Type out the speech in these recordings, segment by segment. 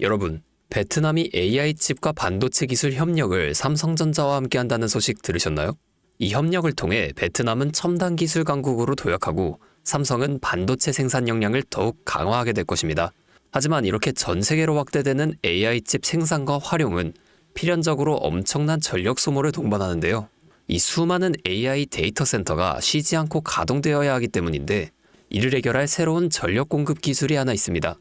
여러분, 베트남이 AI 칩과 반도체 기술 협력을 삼성전자와 함께 한다는 소식 들으셨나요? 이 협력을 통해 베트남은 첨단 기술 강국으로 도약하고 삼성은 반도체 생산 역량을 더욱 강화하게 될 것입니다. 하지만 이렇게 전 세계로 확대되는 AI 칩 생산과 활용은 필연적으로 엄청난 전력 소모를 동반하는데요. 이 수많은 AI 데이터 센터가 쉬지 않고 가동되어야 하기 때문인데 이를 해결할 새로운 전력 공급 기술이 하나 있습니다.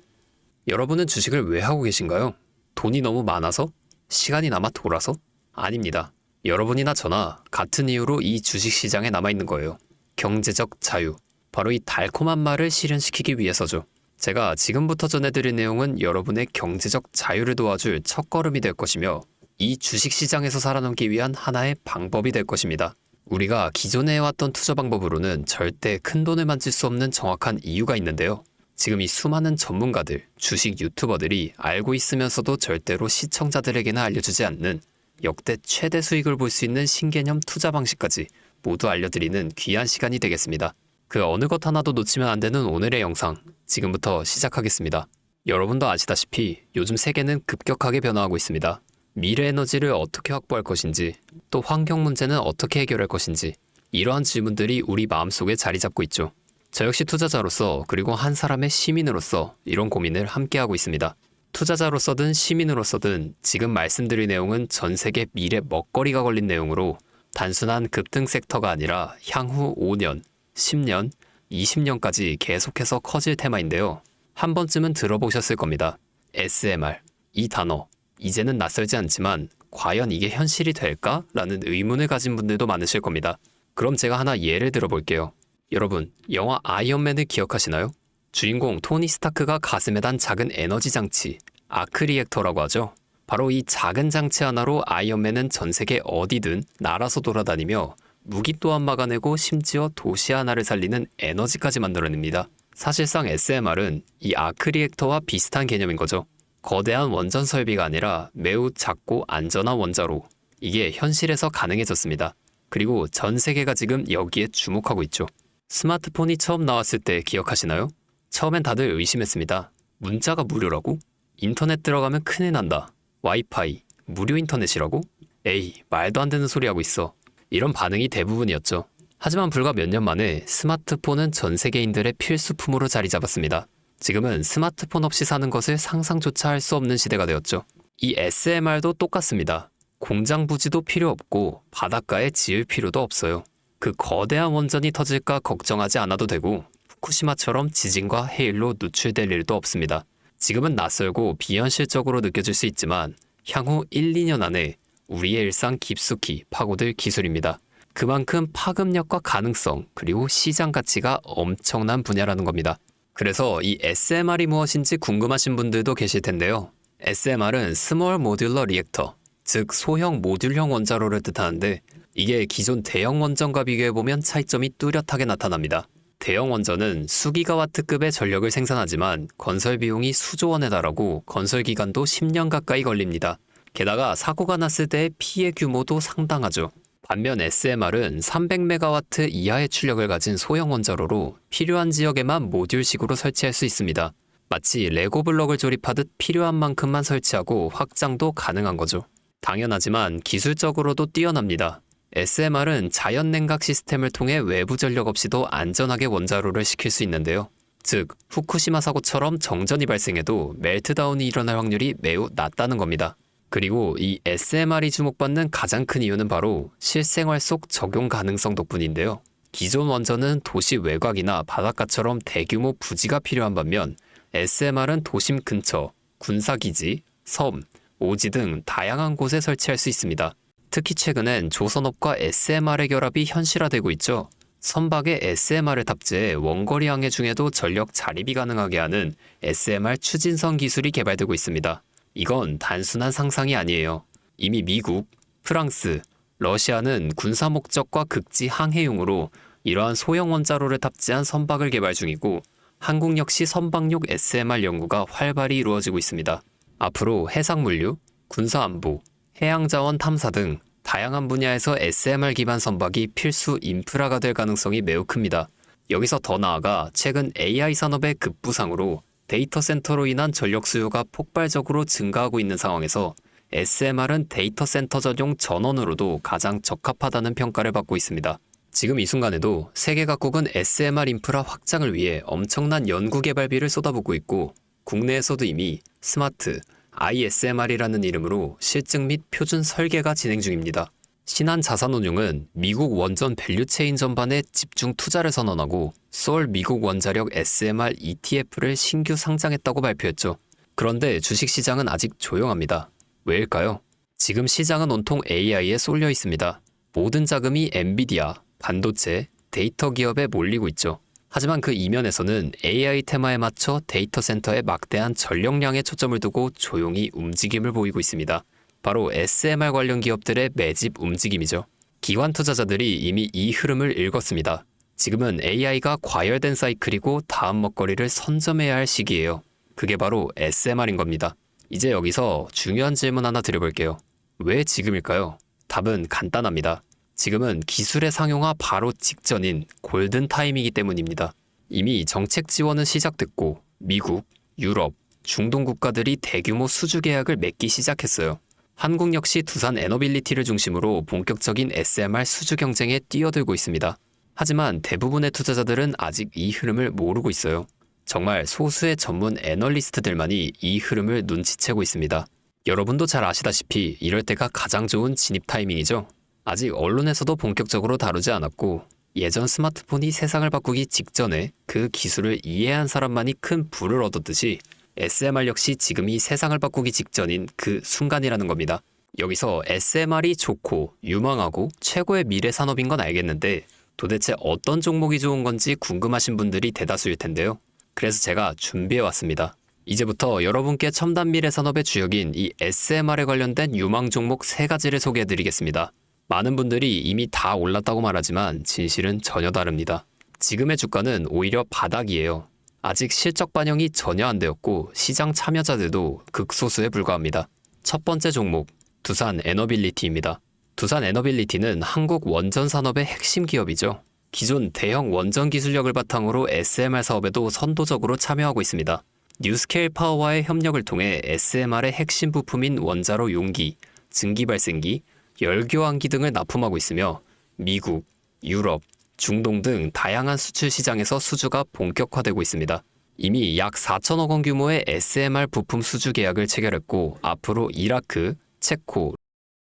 여러분은 주식을 왜 하고 계신가요? 돈이 너무 많아서? 시간이 남아 돌아서? 아닙니다. 여러분이나 저나 같은 이유로 이 주식시장에 남아있는 거예요. 경제적 자유. 바로 이 달콤한 말을 실현시키기 위해서죠. 제가 지금부터 전해드릴 내용은 여러분의 경제적 자유를 도와줄 첫걸음이 될 것이며 이 주식시장에서 살아남기 위한 하나의 방법이 될 것입니다. 우리가 기존에 해왔던 투자 방법으로는 절대 큰 돈을 만질 수 없는 정확한 이유가 있는데요. 지금 이 수많은 전문가들, 주식 유튜버들이 알고 있으면서도 절대로 시청자들에게는 알려주지 않는 역대 최대 수익을 볼 수 있는 신개념 투자 방식까지 모두 알려드리는 귀한 시간이 되겠습니다. 그 어느 것 하나도 놓치면 안 되는 오늘의 영상, 지금부터 시작하겠습니다. 여러분도 아시다시피 요즘 세계는 급격하게 변화하고 있습니다. 미래 에너지를 어떻게 확보할 것인지, 또 환경 문제는 어떻게 해결할 것인지, 이러한 질문들이 우리 마음속에 자리 잡고 있죠. 저 역시 투자자로서 그리고 한 사람의 시민으로서 이런 고민을 함께하고 있습니다. 투자자로서든 시민으로서든 지금 말씀드릴 내용은 전 세계 미래 먹거리가 걸린 내용으로 단순한 급등 섹터가 아니라 향후 5년, 10년, 20년까지 계속해서 커질 테마인데요. 한 번쯤은 들어보셨을 겁니다. SMR, 이 단어. 이제는 낯설지 않지만 과연 이게 현실이 될까? 라는 의문을 가진 분들도 많으실 겁니다. 그럼 제가 하나 예를 들어볼게요. 여러분, 영화 아이언맨을 기억하시나요? 주인공 토니 스타크가 가슴에 단 작은 에너지 장치, 아크 리액터라고 하죠. 바로 이 작은 장치 하나로 아이언맨은 전 세계 어디든 날아서 돌아다니며 무기 또한 막아내고 심지어 도시 하나를 살리는 에너지까지 만들어냅니다. 사실상 SMR은 이 아크 리액터와 비슷한 개념인 거죠. 거대한 원전 설비가 아니라 매우 작고 안전한 원자로. 이게 현실에서 가능해졌습니다. 그리고 전 세계가 지금 여기에 주목하고 있죠. 스마트폰이 처음 나왔을 때 기억하시나요? 처음엔 다들 의심했습니다. 문자가 무료라고? 인터넷 들어가면 큰일 난다. 와이파이, 무료 인터넷이라고? 에이, 말도 안 되는 소리 하고 있어. 이런 반응이 대부분이었죠. 하지만 불과 몇 년 만에 스마트폰은 전 세계인들의 필수품으로 자리 잡았습니다. 지금은 스마트폰 없이 사는 것을 상상조차 할 수 없는 시대가 되었죠. 이 SMR도 똑같습니다. 공장 부지도 필요 없고 바닷가에 지을 필요도 없어요. 그 거대한 원전이 터질까 걱정하지 않아도 되고 후쿠시마처럼 지진과 해일로 노출될 일도 없습니다. 지금은 낯설고 비현실적으로 느껴질 수 있지만 향후 1, 2년 안에 우리의 일상 깊숙이 파고들 기술입니다. 그만큼 파급력과 가능성 그리고 시장 가치가 엄청난 분야라는 겁니다. 그래서 이 SMR이 무엇인지 궁금하신 분들도 계실 텐데요. SMR은 스몰 모듈러 리액터, 즉 소형 모듈형 원자로를 뜻하는데 이게 기존 대형 원전과 비교해보면 차이점이 뚜렷하게 나타납니다. 대형 원전은 수기가와트급의 전력을 생산하지만 건설 비용이 수조 원에 달하고 건설 기간도 10년 가까이 걸립니다. 게다가 사고가 났을 때의 피해 규모도 상당하죠. 반면 SMR은 300메가와트 이하의 출력을 가진 소형 원자로로 필요한 지역에만 모듈식으로 설치할 수 있습니다. 마치 레고 블럭을 조립하듯 필요한 만큼만 설치하고 확장도 가능한 거죠. 당연하지만 기술적으로도 뛰어납니다. SMR은 자연 냉각 시스템을 통해 외부 전력 없이도 안전하게 원자로를 식힐 수 있는데요. 즉, 후쿠시마 사고처럼 정전이 발생해도 멜트다운이 일어날 확률이 매우 낮다는 겁니다. 그리고 이 SMR이 주목받는 가장 큰 이유는 바로 실생활 속 적용 가능성 덕분인데요. 기존 원전은 도시 외곽이나 바닷가처럼 대규모 부지가 필요한 반면 SMR은 도심 근처, 군사기지, 섬, 오지 등 다양한 곳에 설치할 수 있습니다. 특히 최근엔 조선업과 SMR의 결합이 현실화되고 있죠. 선박에 SMR을 탑재해 원거리 항해 중에도 전력 자립이 가능하게 하는 SMR 추진선 기술이 개발되고 있습니다. 이건 단순한 상상이 아니에요. 이미 미국, 프랑스, 러시아는 군사 목적과 극지 항해용으로 이러한 소형 원자로를 탑재한 선박을 개발 중이고 한국 역시 선박용 SMR 연구가 활발히 이루어지고 있습니다. 앞으로 해상물류, 군사안보, 해양자원 탐사 등 다양한 분야에서 SMR 기반 선박이 필수 인프라가 될 가능성이 매우 큽니다. 여기서 더 나아가 최근 AI 산업의 급부상으로 데이터 센터로 인한 전력 수요가 폭발적으로 증가하고 있는 상황에서 SMR은 데이터 센터 전용 전원으로도 가장 적합하다는 평가를 받고 있습니다. 지금 이 순간에도 세계 각국은 SMR 인프라 확장을 위해 엄청난 연구 개발비를 쏟아붓고 있고 국내에서도 이미 스마트 ISMR이라는 이름으로 실증 및 표준 설계가 진행 중입니다. 신한자산운용은 미국 원전 밸류체인 전반에 집중 투자를 선언하고 서울 미국 원자력 SMR ETF를 신규 상장했다고 발표했죠. 그런데 주식시장은 아직 조용합니다. 왜일까요? 지금 시장은 온통 AI에 쏠려 있습니다. 모든 자금이 엔비디아, 반도체, 데이터 기업에 몰리고 있죠. 하지만 그 이면에서는 AI 테마에 맞춰 데이터 센터에 막대한 전력량에 초점을 두고 조용히 움직임을 보이고 있습니다. 바로 SMR 관련 기업들의 매집 움직임이죠. 기관 투자자들이 이미 이 흐름을 읽었습니다. 지금은 AI가 과열된 사이클이고 다음 먹거리를 선점해야 할 시기예요. 그게 바로 SMR인 겁니다. 이제 여기서 중요한 질문 하나 드려볼게요. 왜 지금일까요? 답은 간단합니다. 지금은 기술의 상용화 바로 직전인 골든 타임이기 때문입니다. 이미 정책 지원은 시작됐고 미국, 유럽, 중동 국가들이 대규모 수주 계약을 맺기 시작했어요. 한국 역시 두산 에너빌리티를 중심으로 본격적인 SMR 수주 경쟁에 뛰어들고 있습니다. 하지만 대부분의 투자자들은 아직 이 흐름을 모르고 있어요. 정말 소수의 전문 애널리스트들만이 이 흐름을 눈치채고 있습니다. 여러분도 잘 아시다시피 이럴 때가 가장 좋은 진입 타이밍이죠. 아직 언론에서도 본격적으로 다루지 않았고 예전 스마트폰이 세상을 바꾸기 직전에 그 기술을 이해한 사람만이 큰 부를 얻었듯이 SMR 역시 지금이 세상을 바꾸기 직전인 그 순간이라는 겁니다. 여기서 SMR이 좋고 유망하고 최고의 미래 산업인 건 알겠는데 도대체 어떤 종목이 좋은 건지 궁금하신 분들이 대다수일 텐데요. 그래서 제가 준비해왔습니다. 이제부터 여러분께 첨단 미래 산업의 주역인 이 SMR에 관련된 유망 종목 3가지를 소개해드리겠습니다. 많은 분들이 이미 다 올랐다고 말하지만 진실은 전혀 다릅니다. 지금의 주가는 오히려 바닥이에요. 아직 실적 반영이 전혀 안 되었고 시장 참여자들도 극소수에 불과합니다. 첫 번째 종목, 두산 에너빌리티입니다. 두산 에너빌리티는 한국 원전 산업의 핵심 기업이죠. 기존 대형 원전 기술력을 바탕으로 SMR 사업에도 선도적으로 참여하고 있습니다. 뉴스케일 파워와의 협력을 통해 SMR의 핵심 부품인 원자로 용기, 증기 발생기, 열교환기 등을 납품하고 있으며 미국, 유럽, 중동 등 다양한 수출 시장에서 수주가 본격화되고 있습니다. 이미 약 4천억 원 규모의 SMR 부품 수주 계약을 체결했고 앞으로 이라크, 체코,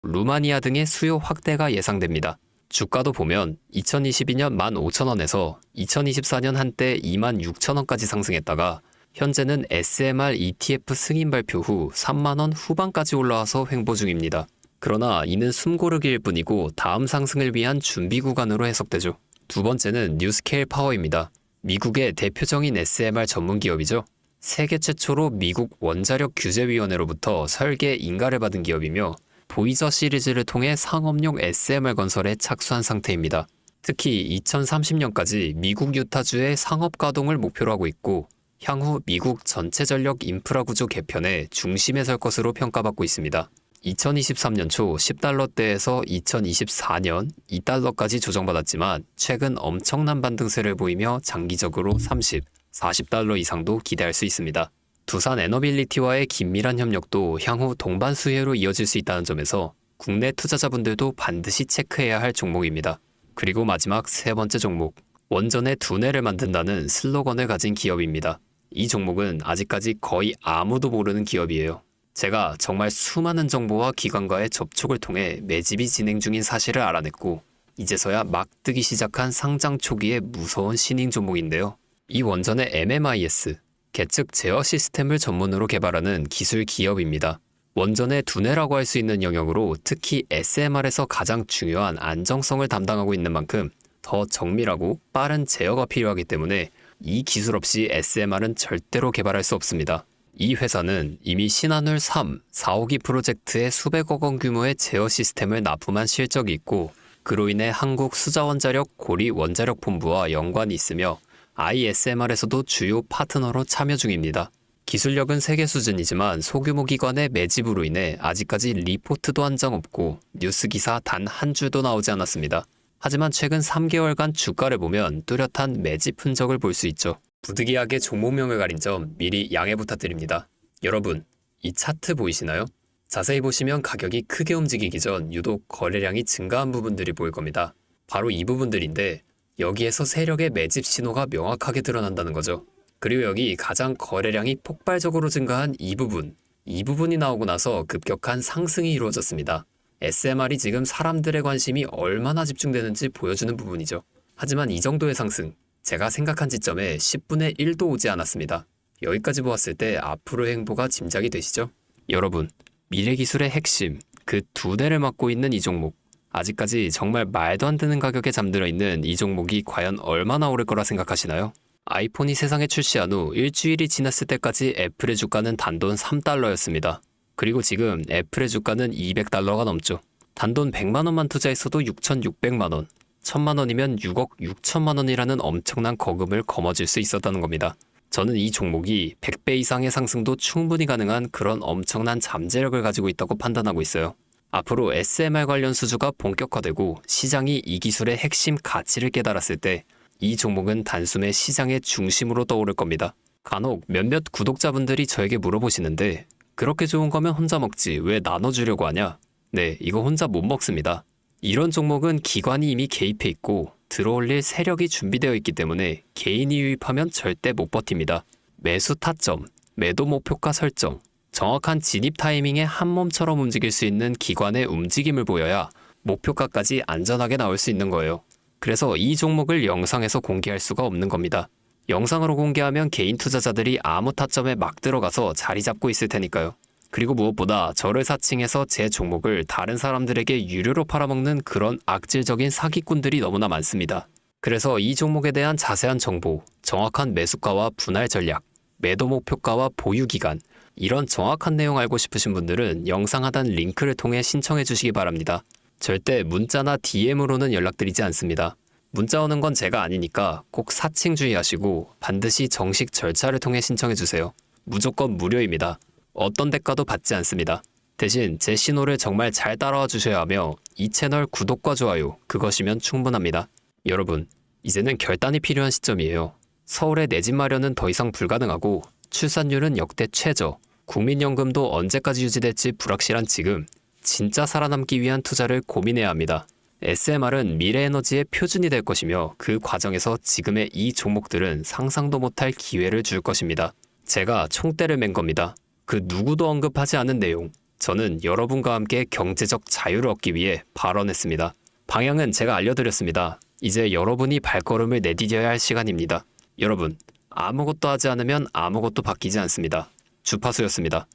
루마니아 등의 수요 확대가 예상됩니다. 주가도 보면 2022년 15,000원에서 2024년 한때 26,000원까지 상승했다가 현재는 SMR ETF 승인 발표 후 3만원 후반까지 올라와서 횡보 중입니다. 그러나 이는 숨고르기일 뿐이고 다음 상승을 위한 준비 구간으로 해석되죠. 두 번째는 뉴스케일 파워입니다. 미국의 대표적인 SMR 전문 기업이죠. 세계 최초로 미국 원자력 규제위원회로부터 설계 인가를 받은 기업이며 보이저 시리즈를 통해 상업용 SMR 건설에 착수한 상태입니다. 특히 2030년까지 미국 유타주의 상업 가동을 목표로 하고 있고 향후 미국 전체 전력 인프라 구조 개편의 중심에 설 것으로 평가받고 있습니다. 2023년 초 10달러대에서 2024년 2달러까지 조정받았지만 최근 엄청난 반등세를 보이며 장기적으로 30, 40달러 이상도 기대할 수 있습니다. 두산 에너빌리티와의 긴밀한 협력도 향후 동반 수혜로 이어질 수 있다는 점에서 국내 투자자분들도 반드시 체크해야 할 종목입니다. 그리고 마지막 3번째 종목, 원전의 두뇌를 만든다는 슬로건을 가진 기업입니다. 이 종목은 아직까지 거의 아무도 모르는 기업이에요. 제가 정말 수많은 정보와 기관과의 접촉을 통해 매집이 진행 중인 사실을 알아냈고 이제서야 막 뜨기 시작한 상장 초기의 무서운 신흥 종목인데요. 이 원전의 MMIS, 계측 제어 시스템을 전문으로 개발하는 기술 기업입니다. 원전의 두뇌라고 할 수 있는 영역으로 특히 SMR에서 가장 중요한 안정성을 담당하고 있는 만큼 더 정밀하고 빠른 제어가 필요하기 때문에 이 기술 없이 SMR은 절대로 개발할 수 없습니다. 이 회사는 이미 신한울 3, 4호기 프로젝트에 수백억 원 규모의 제어 시스템을 납품한 실적이 있고 그로 인해 한국 수자원자력 고리 원자력본부와 연관이 있으며 ISMR에서도 주요 파트너로 참여 중입니다. 기술력은 세계 수준이지만 소규모 기관의 매집으로 인해 아직까지 리포트도 한 장 없고 뉴스 기사 단 한 줄도 나오지 않았습니다. 하지만 최근 3개월간 주가를 보면 뚜렷한 매집 흔적을 볼 수 있죠. 부득이하게 종목명을 가린 점 미리 양해 부탁드립니다. 여러분, 이 차트 보이시나요? 자세히 보시면 가격이 크게 움직이기 전 유독 거래량이 증가한 부분들이 보일 겁니다. 바로 이 부분들인데 여기에서 세력의 매집 신호가 명확하게 드러난다는 거죠. 그리고 여기 가장 거래량이 폭발적으로 증가한 이 부분이 나오고 나서 급격한 상승이 이루어졌습니다. SMR이 지금 사람들의 관심이 얼마나 집중되는지 보여주는 부분이죠. 하지만 이 정도의 상승, 제가 생각한 지점에 10분의 1도 오지 않았습니다. 여기까지 보았을 때 앞으로의 행보가 짐작이 되시죠? 여러분, 미래기술의 핵심, 그 두 대를 맡고 있는 이 종목, 아직까지 정말 말도 안 되는 가격에 잠들어 있는 이 종목이 과연 얼마나 오를 거라 생각하시나요? 아이폰이 세상에 출시한 후 일주일이 지났을 때까지 애플의 주가는 단돈 3달러였습니다. 그리고 지금 애플의 주가는 200달러가 넘죠. 단돈 100만 원만 투자했어도 6,600만 원, 1,000만 원이면 6억 6천만 원이라는 엄청난 거금을 거머쥘 수 있었다는 겁니다. 저는 이 종목이 100배 이상의 상승도 충분히 가능한 그런 엄청난 잠재력을 가지고 있다고 판단하고 있어요. 앞으로 SMR 관련 수주가 본격화되고 시장이 이 기술의 핵심 가치를 깨달았을 때 이 종목은 단숨에 시장의 중심으로 떠오를 겁니다. 간혹 몇몇 구독자분들이 저에게 물어보시는데 그렇게 좋은 거면 혼자 먹지 왜 나눠주려고 하냐? 네, 이거 혼자 못 먹습니다. 이런 종목은 기관이 이미 개입해 있고 들어올릴 세력이 준비되어 있기 때문에 개인이 유입하면 절대 못 버팁니다. 매수 타점, 매도 목표가 설정, 정확한 진입 타이밍에 한 몸처럼 움직일 수 있는 기관의 움직임을 보여야 목표가까지 안전하게 나올 수 있는 거예요. 그래서 이 종목을 영상에서 공개할 수가 없는 겁니다. 영상으로 공개하면 개인 투자자들이 아무 타점에 막 들어가서 자리 잡고 있을 테니까요. 그리고 무엇보다 저를 사칭해서 제 종목을 다른 사람들에게 유료로 팔아먹는 그런 악질적인 사기꾼들이 너무나 많습니다. 그래서 이 종목에 대한 자세한 정보, 정확한 매수가와 분할 전략, 매도 목표가와 보유 기간, 이런 정확한 내용 알고 싶으신 분들은 영상 하단 링크를 통해 신청해 주시기 바랍니다. 절대 문자나 DM으로는 연락드리지 않습니다. 문자 오는 건 제가 아니니까 꼭 사칭 주의하시고 반드시 정식 절차를 통해 신청해 주세요. 무조건 무료입니다. 어떤 대가도 받지 않습니다. 대신 제 신호를 정말 잘 따라와 주셔야 하며 이 채널 구독과 좋아요, 그것이면 충분합니다. 여러분, 이제는 결단이 필요한 시점이에요. 서울의 내 집 마련은 더 이상 불가능하고 출산율은 역대 최저, 국민연금도 언제까지 유지될지 불확실한 지금, 진짜 살아남기 위한 투자를 고민해야 합니다. SMR은 미래에너지의 표준이 될 것이며 그 과정에서 지금의 이 종목들은 상상도 못할 기회를 줄 것입니다. 제가 총대를 맨 겁니다. 그 누구도 언급하지 않은 내용, 저는 여러분과 함께 경제적 자유를 얻기 위해 발언했습니다. 방향은 제가 알려드렸습니다. 이제 여러분이 발걸음을 내디뎌야 할 시간입니다. 여러분, 아무것도 하지 않으면 아무것도 바뀌지 않습니다. 주파수였습니다.